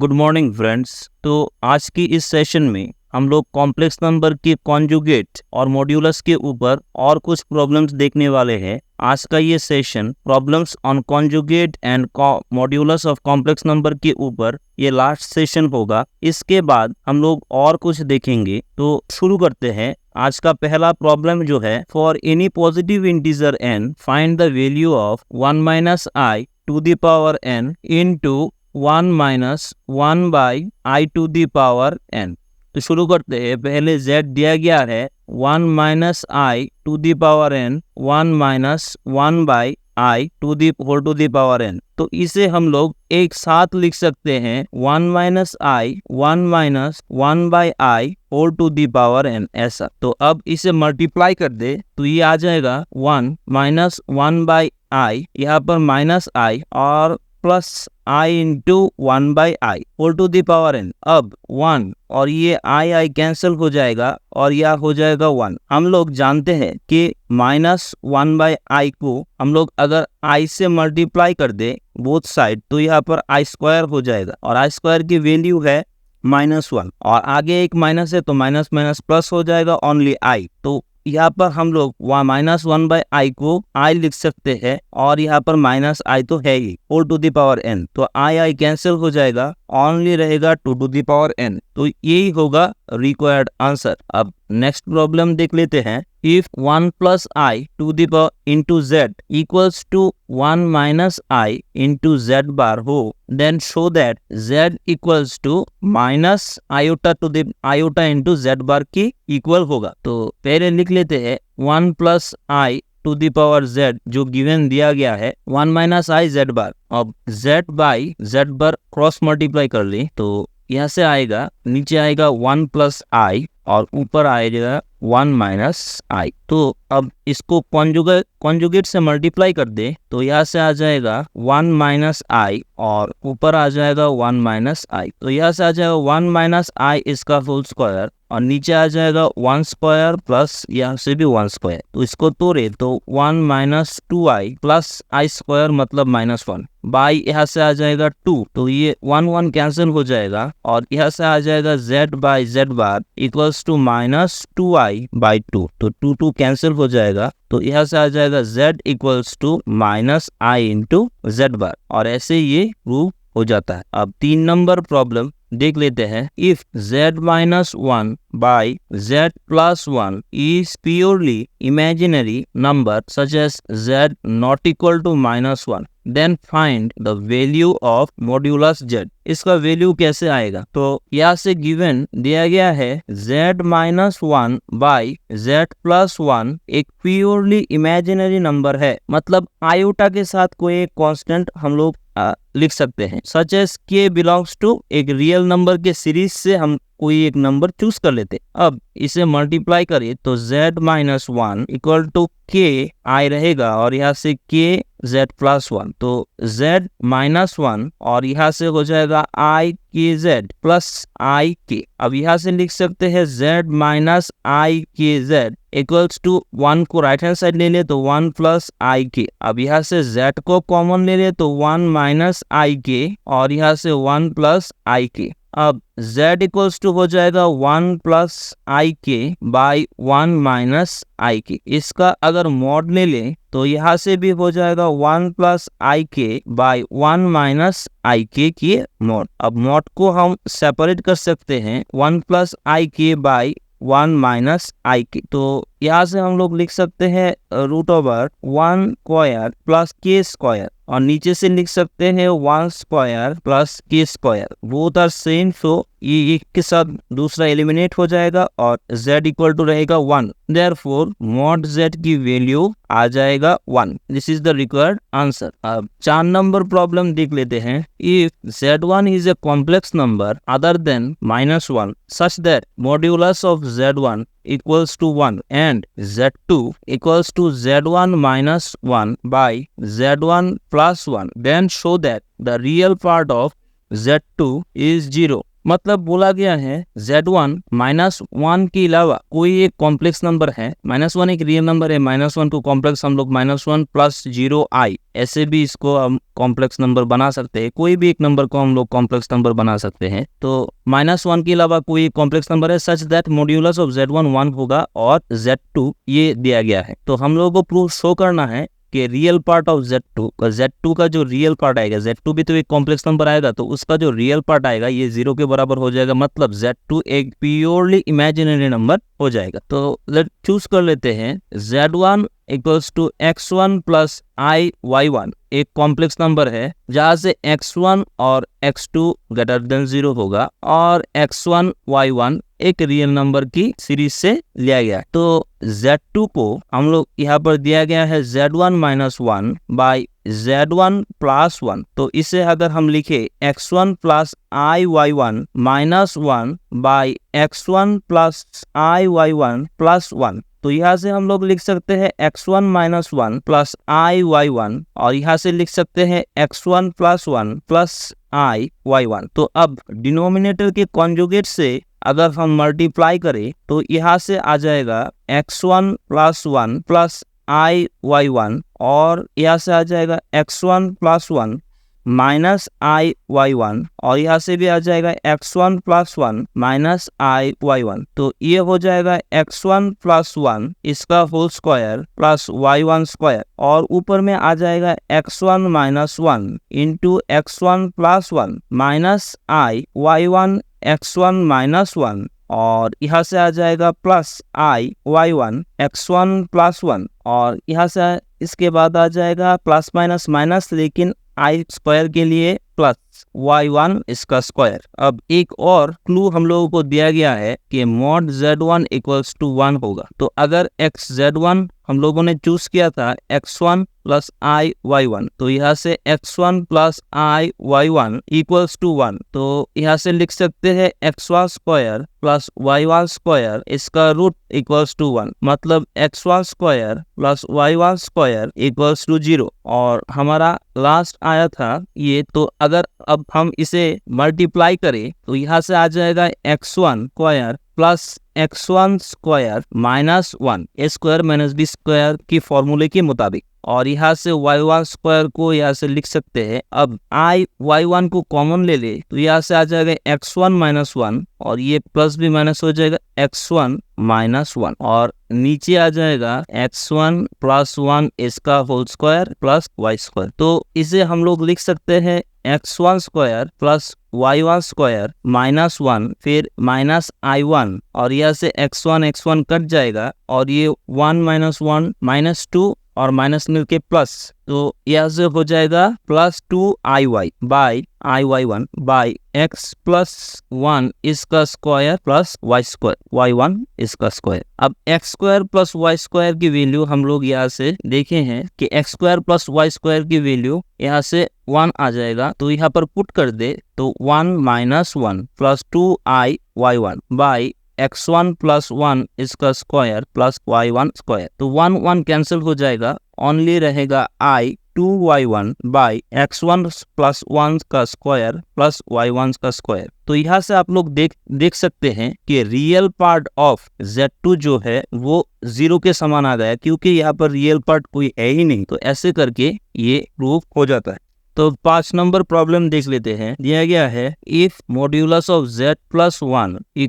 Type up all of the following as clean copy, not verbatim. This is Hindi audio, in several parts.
Good morning friends. तो आज की इस सेशन में हम लोग कॉम्प्लेक्स नंबर के कॉन्जुगेट और मॉड्यूलस के ऊपर और कुछ प्रॉब्लम्स देखने वाले हैं। आज का ये session problems on conjugate and modulus of complex number के ऊपर ये लास्ट सेशन होगा। इसके बाद हम लोग और कुछ देखेंगे। तो शुरू करते हैं। आज का पहला प्रॉब्लम जो है, for any positive integer n find the value of 1 minus i to the power n into 1 minus 1 by i to the power n। तो शुरू करते हैं। पहले z दिया गया है 1 minus i to the power n 1 minus 1 by i to the whole to the power n। तो इसे हम लोग एक साथ लिख सकते हैं 1 minus i 1 minus 1 by i whole to the power n, ऐसा। तो अब इसे मल्टीप्लाई कर दे तो ये आ जाएगा 1 माइनस 1 बाई आई, यहाँ पर माइनस आई और plus i into 1 by i whole to the power n। अब 1 और ये आई कैंसिल हो जाएगा और यह हो जाएगा 1। हम लोग जानते हैं कि माइनस 1 बाई आई को हम लोग अगर आई से मल्टीप्लाई कर दे बोथ साइड तो यहाँ पर आई स्क्वायर हो जाएगा और आई स्क्वायर की वैल्यू है -1 और आगे एक माइनस है तो माइनस माइनस प्लस हो जाएगा ओनली आई। तो यहाँ पर हम लोग माइनस 1 बाई आई को आई लिख सकते हैं और यहाँ पर माइनस आई तो है ही whole to the power n। तो आई कैंसिल हो जाएगा, ओनली रहेगा 2 टू दी पावर n। तो यही होगा रिक्वायर्ड आंसर। अब नेक्स्ट प्रॉब्लम देख लेते हैं। If 1 plus i to the power into z equals to 1 minus i into z bar हो, then show that z equals to minus iota to the iota into z bar की इक्वल होगा। तो पहले लिख लेते हैं 1 plus i to the power z जो गिवन दिया गया है 1 माइनस आई जेड बार। अब z by z bar cross multiply कर ली तो यहाँ से आएगा, नीचे आएगा 1 प्लस आई और ऊपर आएगा 1 माइनस आई। तो अब इसको कॉन्जुगेट से मल्टीप्लाई कर दे तो यहाँ से आ जाएगा 1 माइनस आई और ऊपर आ जाएगा 1 माइनस आई। तो यहाँ से आ जाएगा 1 माइनस आई इसका होल स्क्वायर और नीचे आ जाएगा 1 स्क्वायर प्लस यहाँ से भी 1 स्क्वायर। तो इसको तोड़े तो 1 माइनस 2 आई प्लस आई स्क्वायर मतलब -1 बाई यहाँ से आ जाएगा 2। तो ये 1 कैंसिल हो जाएगा और यहाँ से आ जाएगा z by z bar equals to minus 2 i by 2। तो 2 कैंसिल हो जाएगा तो यहाँ से आ जाएगा z equals to minus i into z bar और ऐसे ये प्रूव हो जाता है। अब 3 नंबर प्रॉब्लम देख लेते हैं। If z minus 1 by z plus 1 is purely imaginary number such as z not equal to -1, then find the value of modulus z। इसका वैल्यू कैसे आएगा? तो यहाँ से गिवन दिया गया है z minus 1 by z plus 1 एक प्योरली इमेजिनरी नंबर है, मतलब आयोटा के साथ कोई एक कांस्टेंट हम लोग लिख सकते हैं। Such as k belongs to एक रियल नंबर के सीरीज से हम कोई एक नंबर चूज कर लेते। अब इसे मल्टीप्लाई करें तो z minus 1 equal to k i रहेगा और यहाँ से k z प्लस 1। तो z माइनस 1 और यहाँ से हो जाएगा i k z plus i k। अब यहाँ से लिख सकते हैं z minus i k z equals to 1 को राइट हैंड साइड ले ले तो 1 प्लस आई के। अब यहाँ से z को कॉमन ले ले तो 1 माइनस आई के और यहाँ से 1 प्लस आई के। अब z इक्वल्स टू हो जाएगा 1 प्लस आई के बाई 1 माइनस आई के। इसका अगर मॉड ले लें तो यहाँ से भी हो जाएगा 1 प्लस आई के बाई 1 माइनस आई के की मॉड। अब मॉड को हम सेपरेट कर सकते हैं 1 प्लस आई के बाई 1 माइनस आई के। तो यहाँ से हम लोग लिख सकते हैं रूट ओवर 1 स्क्वायर प्लस के स्क्वायर और नीचे से लिख सकते हैं 1 स्क्वायर प्लस के स्क्वायर। बोथ आर सेम, सो ये एक के साथ दूसरा एलिमिनेट हो जाएगा और z इक्वल टू रहेगा 1। देयरफॉर मॉड z की वैल्यू आ जाएगा 1। This is the required answer. अब 4 नंबर प्रॉब्लम देख लेते हैं। If z1 is a complex number other than -1 such that modulus of z1 equals to 1 and z2 equals to z1 minus 1 by z1 plus 1, then show that the real part of z2 is 0 मतलब बोला गया है Z1 -1 के अलावा कोई एक कॉम्प्लेक्स नंबर है, -1 एक रियल नंबर है, -1 को कॉम्प्लेक्स हम लोग -1 + 0i ऐसे भी इसको हम कॉम्प्लेक्स नंबर बना सकते हैं। कोई भी एक नंबर को हम लोग कॉम्प्लेक्स नंबर बना सकते हैं। तो -1 के अलावा कोई एक कॉम्प्लेक्स नंबर है such that modulus of Z1 1 होगा और Z2 ये दिया गया है। तो हम लोगों को प्रूफ शो करना है कि रियल पार्ट ऑफ Z2 का जो रियल पार्ट आएगा, Z2 भी तो एक कॉम्प्लेक्स नंबर आएगा, तो उसका जो रियल पार्ट आएगा ये 0 के बराबर हो जाएगा, मतलब Z2 एक प्योरली इमेजिनरी नंबर हो जाएगा। तो लेट चूज कर लेते हैं Z1 = x1 + i(y1) एक कॉम्प्लेक्स नंबर है जहाँ से x1 और x2 > 0 होगा और x1 y1 एक रियल नंबर की सीरीज से लिया गया। तो Z2 को हम लोग यहाँ पर दिया गया है Z1 - 1 by Z1 + 1। तो इसे अगर हम लिखे x1 + i(y1) - 1 by x1 + i(y1) + 1, तो यहाँ से हम लोग लिख सकते हैं x1 - 1 + i(y1) और यहाँ से लिख सकते हैं x1 + 1 + i(y1). तो अब डिनोमिनेटर के कॉन्जुगेट से अगर हम मल्टीप्लाई करें तो यहाँ से आ जाएगा x1 + 1 + i(y1) और यहाँ से आ जाएगा x1 + 1 - i(y1) और यहाँ से भी आ जाएगा x1 + 1 - i(y1). तो ये हो जाएगा x1 + 1 इसका होल स्क्वायर + y1² और ऊपर में आ जाएगा x1 - 1 × x1 + 1 - i(y1) x1 - 1 और यहाँ से आ जाएगा प्लस i(y1) x1 + 1 और यहाँ से इसके बाद आ जाएगा प्लस माइनस माइनस, लेकिन i² के लिए प्लस y1 इसका स्क्वायर। अब एक और क्लू हम लोगों को दिया गया है कि mod Z1 = 1 होगा। तो अगर xZ1 हम लोगों ने चूज किया था x1 + i(y1), तो यहाँ से x1 + i(y1) = 1, तो यहाँ से लिख सकते हैं x1² + y1² इसका रूट = 1, मतलब x1² + y1² = 0। और हमारा लास्ट आया था ये, तो अगर अब हम इसे मल्टीप्लाई करें तो यहाँ से आ जाएगा x1² + x1² - 1 a² - b² की फॉर्मूले के मुताबिक, और यहाँ से y1² को यहाँ से लिख सकते हैं। अब i(y1) को कॉमन ले ले तो यहाँ से आ जाएगा x1 - 1 और ये प्लस भी माइनस हो जाएगा x1 - 1 और नीचे आ जाएगा x1 + 1 इसका होल स्क्वायर + y²। तो इसे हम लोग लिख सकते हैं x1² + y1² - 1 फिर -i1 और यहाँ से x1 कट जाएगा और ये 1 - 1 -2 और माइनस मिलके प्लस, तो यहाँ से हो जाएगा +2iy by i(y1) by x + 1 इसका स्क्वायर + y1 इसका स्क्वायर। अब x² + y² की वैल्यू हम लोग यहाँ से देखे हैं कि x² + y² की वैल्यू यहाँ से 1 आ जाएगा, तो यहाँ पर पुट कर दे तो 1 - 1 + 2iy1 बाई x1 + 1 इसका स्क्वायर + y1²। तो 1 1 कैंसिल हो जाएगा, ओनली रहेगा i 2y1 बाई x1 + 1 का स्क्वायर + y1 का स्क्वायर। तो यहाँ से आप लोग देख सकते हैं कि रियल पार्ट ऑफ Z2 जो है वो 0 के समान आ गया, क्योंकि यहाँ पर रियल पार्ट कोई है ही नहीं। तो ऐसे करके ये प्रूफ हो जाता है। तो 5 नंबर प्रॉब्लम देख लेते हैं। दिया गया है if modulus of z + 1 =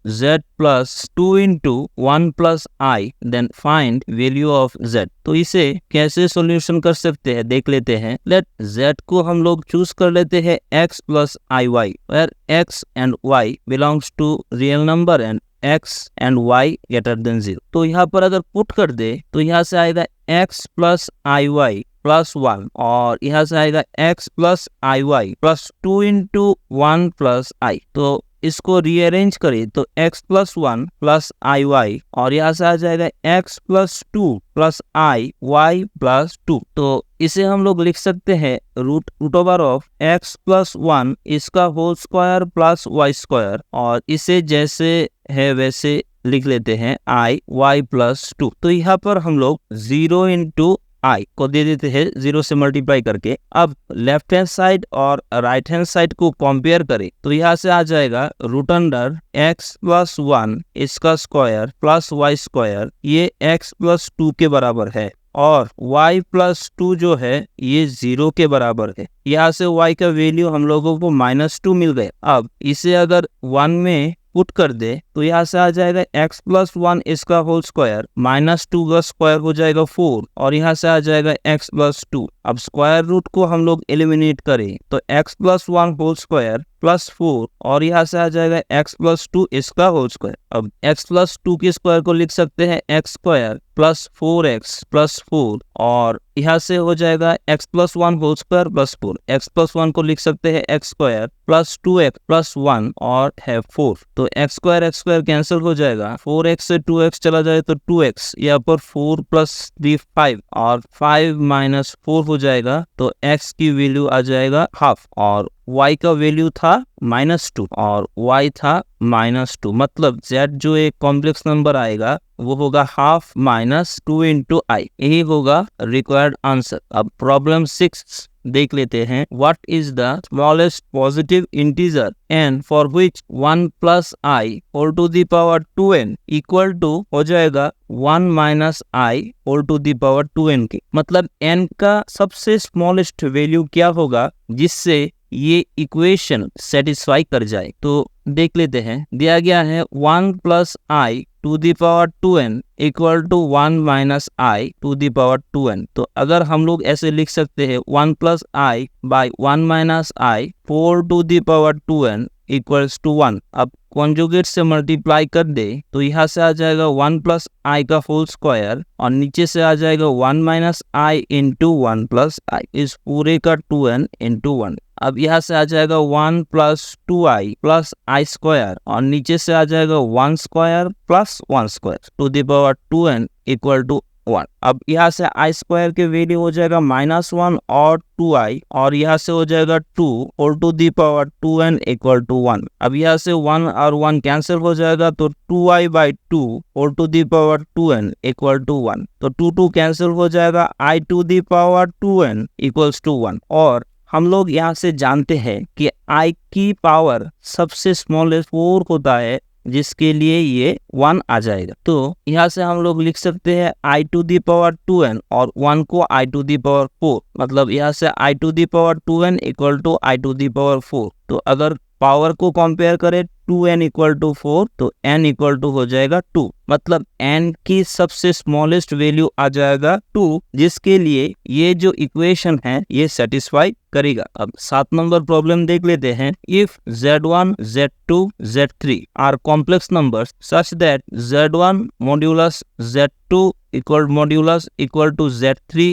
z + 2 × 1 + i then find value of z। तो इसे कैसे सॉल्यूशन कर सकते हैं देख लेते हैं। लेट z को हम लोग चूज कर लेते हैं x + iy, where x and y belongs to real number and x and y > 0। तो यहाँ पर अगर पुट कर दे तो यहाँ से आएगा x + iy + 1 और यहाँ से आएगा x + iy + 2 × 1 + i। तो इसको रीअरेंज करें तो x + 1 + iy और यहाँ से आ जाएगा x + 2 + iy + 2। तो इसे हम लोग लिख सकते हैं √(x + 1 इसका होल स्क्वायर + y², और इसे जैसे है वैसे लिख लेते हैं i y + 2। तो यहाँ पर हम लोग 0 × आई को दे देते हैं 0 से मल्टीप्लाई करके। अब लेफ्ट हैंड साइड और राइट हैंड साइड को कंपेयर करें तो यहाँ से आ जाएगा रूट अंडर x प्लस 1 इसका स्क्वायर प्लस y स्क्वायर, ये x प्लस 2 के बराबर है और y प्लस 2 जो है ये 0 के बराबर है। यहाँ से y का वैल्यू हम लोगों को -2 मिल गया। अब इसे अगर 1 में पुट कर दे तो यहाँ से आ जाएगा x प्लस 1 इसका होल स्क्वायर -2 का स्क्वायर हो जाएगा 4 और यहाँ से आ जाएगा x प्लस 2। अब स्क्वायर रूट को हम लोग एलिमिनेट करें तो x plus 1 whole square plus 4 और यहाँ से आ जाएगा x प्लस 2 इसका होल स्क्वायर। अब x प्लस 2 के स्क्वायर को लिख सकते हैं x square plus 4x plus 4 और यहाँ से हो जाएगा x plus 1 whole square plus 4। x plus 1 को लिख सकते हैं x square plus 2x plus 1 और है 4। तो x स्क्वायर कैंसिल हो जाएगा, 4x से 2x चला जाए तो 2x, यहाँ पर 4 प्लस 3 5 और 5 माइनस 4 हो जाएगा तो x की वैल्यू आ जाएगा हाफ और y का वैल्यू था -2 और y था -2, मतलब z जो एक कॉम्प्लेक्स नंबर आएगा वो होगा हाफ -2 इंटू आई, यही होगा रिक्वायर्ड आंसर। अब प्रॉब्लम 6 देख लेते हैं। What is the smallest positive integer n for which 1 plus i whole to the power 2n equal to हो जाएगा 1 minus i whole to the power 2n के, मतलब n का सबसे स्मॉलेस्ट वैल्यू क्या होगा जिससे ये इक्वेशन सेटिस्फाई कर जाए। तो देख लेते हैं, दिया गया है 1 plus i to the power 2n equal to 1 minus i to the power 2n। तो अगर हम लोग ऐसे लिख सकते हैं 1 plus i by 1 minus i 4 to the power 2n equals to 1। अब कॉन्जुगेट से मल्टीप्लाई कर दे तो यहाँ से आ जाएगा 1 प्लस आई का होल स्क्वायर और नीचे से आ जाएगा 1 माइनस आई इंटू 1 प्लस आई, इस पूरे का 2n इंटू 1। अब यहाँ से आ जाएगा 1 प्लस 2i प्लस आई स्क्वायर और नीचे से आ जाएगा 1 square plus 1 square to the power 2n equal to 1। अब यहाँ से आई स्क्वायर के वैल्यू हो जाएगा -1 और 2i और यहाँ से हो जाएगा 2 और to the power 2n equal to 1। अब यहाँ से 1 और 1 कैंसिल हो जाएगा तो 2i बाई 2 और to the power 2n equal to 1। तो 2 कैंसिल हो जाएगा, i to the power 2n equals to 1। और हम लोग यहाँ से जानते हैं कि i की पावर सबसे स्मॉलेस्ट 4 होता है जिसके लिए ये 1 आ जाएगा। तो यहाँ से हम लोग लिख सकते हैं i to the power 2n और 1 को i टू दी पावर 4, मतलब यहाँ से i to the power 2n equal to i to the power 4। तो अगर पावर को कंपेयर करें 2n इक्वल टू 4 तो n इक्वल टू हो जाएगा 2, मतलब n की सबसे स्मॉलेस्ट वैल्यू आ जाएगा 2, जिसके लिए ये जो इक्वेशन है ये सेटिस्फाई करेगा। अब 7 नंबर प्रॉब्लम देख लेते हैं। If z1 z2 z3 are complex numbers such that z1 modulus z2 equal to z3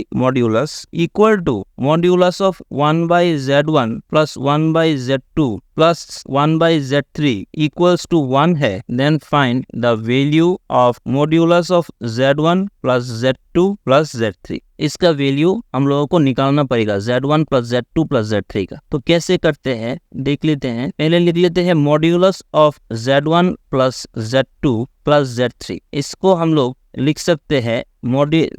modulus of 1 by z1 plus 1 by z2 plus 1 by z3 equals to 1 है, then find the value of modulus of z1 plus z2 plus z3। इसका वैल्यू हम लोगों को निकालना पड़ेगा z1 plus z2 plus z3 का। तो कैसे करते हैं देख लेते हैं। पहले लिख लेते हैं modulus of z1 plus z2 plus z3। इसको हम लोग लिख सकते हैं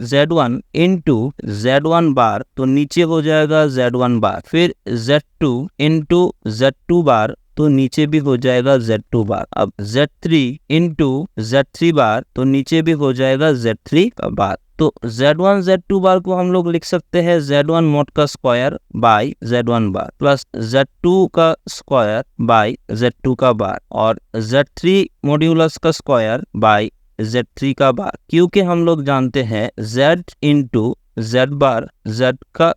z1 इंटू z1 बार, तो नीचे हो जाएगा z1 बार, फिर z2 इंटू z2 बार, तो नीचे भी हो जाएगा z2 बार। अब z3 इंटू z3 बार, तो नीचे भी हो जाएगा z3 बार। तो z1 z2 बार को हम लोग लिख सकते हैं z1 मोड का square by z1 bar plus z2 का स्क्वायर बाय z2 का बार और z3 मॉड्यूलस का स्क्वायर बाय z3 का बार, क्योंकि हम लोग जानते हैं z इंटू z बार z का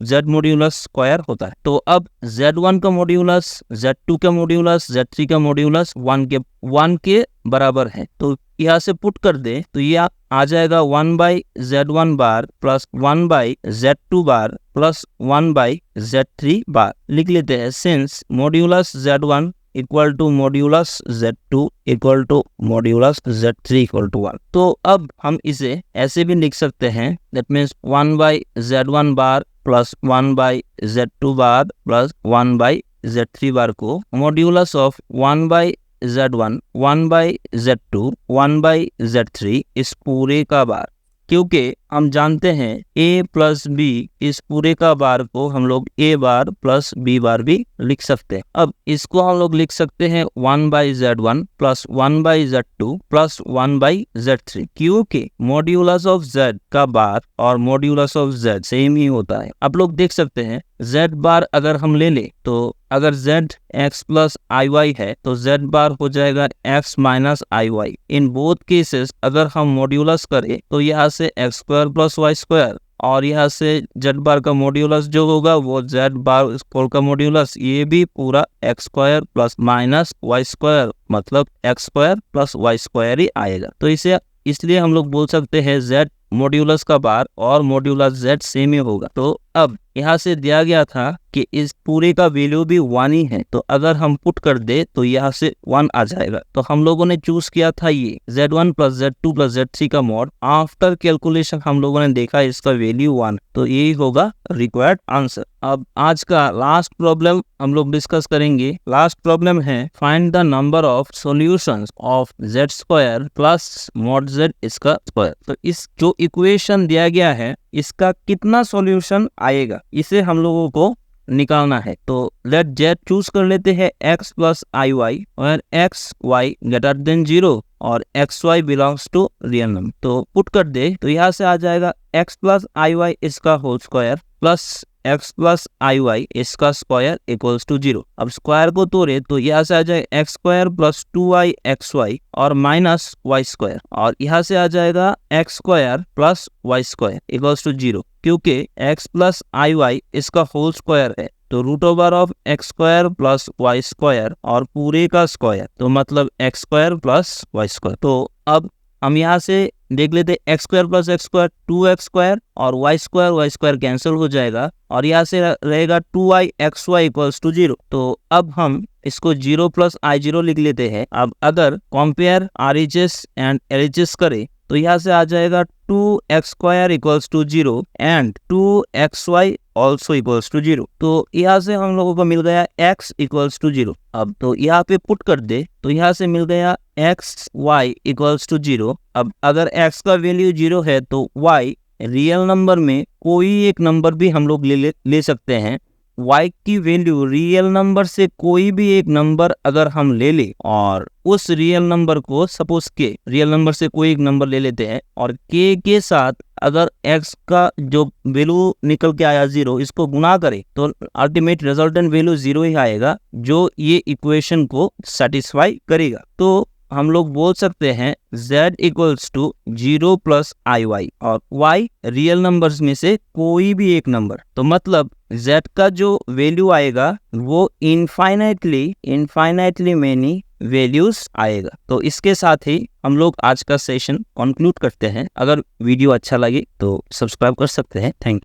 z मॉड्यूलस स्क्वायर होता है। तो अब z1 का मॉड्यूलस z2 का मॉड्यूलस z3 का मॉड्यूलस 1 के बराबर है। तो यहाँ से पुट कर दे तो ये आ जाएगा 1 by z1 bar plus 1 by z2 bar plus 1 by z3 bar. लिख लेते हैं since modulus z1 equal to modulus z2 equal to modulus z3 equal to 1। तो अब हम इसे ऐसे भी लिख सकते हैं, that means 1 by z1 bar plus 1 by z2 bar plus 1 by z3 बार को modulus of 1 by z1 1 by z2 1 by z3 इस पूरे का बार, क्योंकि हम जानते हैं a प्लस बी इस पूरे का बार को हम लोग a बार प्लस b बार भी लिख सकते हैं। अब इसको हम लोग लिख सकते हैं 1/z1 plus 1/z2 plus 1/z3, क्योंकि मॉड्यूलस ऑफ z का बार और मॉड्यूलस ऑफ z सेम ही होता है। आप लोग देख सकते हैं z बार अगर हम ले ले तो अगर z x plus i y है तो z बार हो जाएगा x minus i y. In both cases अगर हम मॉड्यूलस करें तो यहाँ से x square plus y square और यहाँ से z बार का मॉड्यूलस जो होगा वो z बार स्क्वायर का मॉड्यूलस, ये भी पूरा x square plus minus y square मतलब x square plus y square ही आएगा। तो इसे इसलिए हम लोग बोल सकते हैं z मॉड्यूलस का बार और मॉड्यूलस z सेम ही होगा। तो अब यहाँ से दिया गया था कि इस पूरे का वैल्यू भी 1 ही है, तो अगर हम पुट कर दे तो यहाँ से 1 आ जाएगा। तो हम लोगों ने चूज किया था ये z1 plus z2 plus z3 का मॉड। आफ्टर कैलकुलेशन हम लोगों ने देखा इसका वैल्यू 1, तो यही होगा रिक्वायर्ड आंसर। अब आज का लास्ट प्रॉब्लम हम लोग डिस्कस करेंगे। लास्ट प्रॉब्लम है find the number of solutions of z square plus mod z इसका स्क्वायर। तो इस जो इक्वेशन दिया गया है इसका कितना सॉल्यूशन आएगा, इसे हम लोगों को निकालना है। तो लेट z चूज कर लेते हैं x प्लस आई वाई और x y ग्रेटर देन 0 और x y belongs to real number. तो पुट कर दे तो यहाँ से आ जाएगा x प्लस आई वाई इसका whole square plus x plus i y इसका स्क्वायर इक्वल्स टू 0। अब स्क्वायर को तोड़े तो यहाँ से आ जाए x स्क्वायर प्लस 2y(xy) और माइनस वाई स्क्वायर, और यहाँ से आ जाएगा x square plus y square equals to 0, क्योंकि x प्लस आई वाई इसका होल स्क्वायर है तो root over of x square plus y square और पूरे का स्क्वायर, तो मतलब x square plus y square. तो अब हम यहाँ से देख लेते x square plus x square 2x square और y स्क्वायर कैंसिल हो जाएगा और यहाँ से रहेगा 2i(xy) इक्वल्स टू 0। तो अब हम इसको 0 प्लस i0 लिख लेते हैं। अब अगर कंपेयर RHS एंड LHS करें तो यहाँ से आ जाएगा 2x square equals to 0 and 2xy also equals to 0। तो यहाँ से हम लोगों को मिल गया x इक्वल्स टू 0। अब तो यहाँ पे पुट कर दे तो यहाँ से मिल गया x y इक्वल्स टू 0। अब अगर x का वैल्यू 0 है तो y रियल नंबर में कोई एक नंबर भी हम लोग ले सकते हैं। y की वैल्यू रियल नंबर से कोई भी एक नंबर अगर हम ले ले और उस रियल नंबर को सपोज के रियल नंबर से कोई एक नंबर ले लेते हैं और k के साथ अगर x का जो वैल्यू निकल के आया 0 इसको गुना करे तो अल्टीमेट रिजल्टेंट वैल्यू 0 ही आएगा जो ये इक्वेशन को सेटिस्फाई करेगा। तो हम लोग बोल सकते हैं z equals to 0 plus i y और y रियल नंबर्स में से कोई भी एक नंबर, तो मतलब z का जो वैल्यू आएगा वो इनफाइनाइटली मेनी वैल्यूज आएगा। तो इसके साथ ही हम लोग आज का सेशन कंक्लूड करते हैं। अगर वीडियो अच्छा लगे तो सब्सक्राइब कर सकते हैं। Thank you.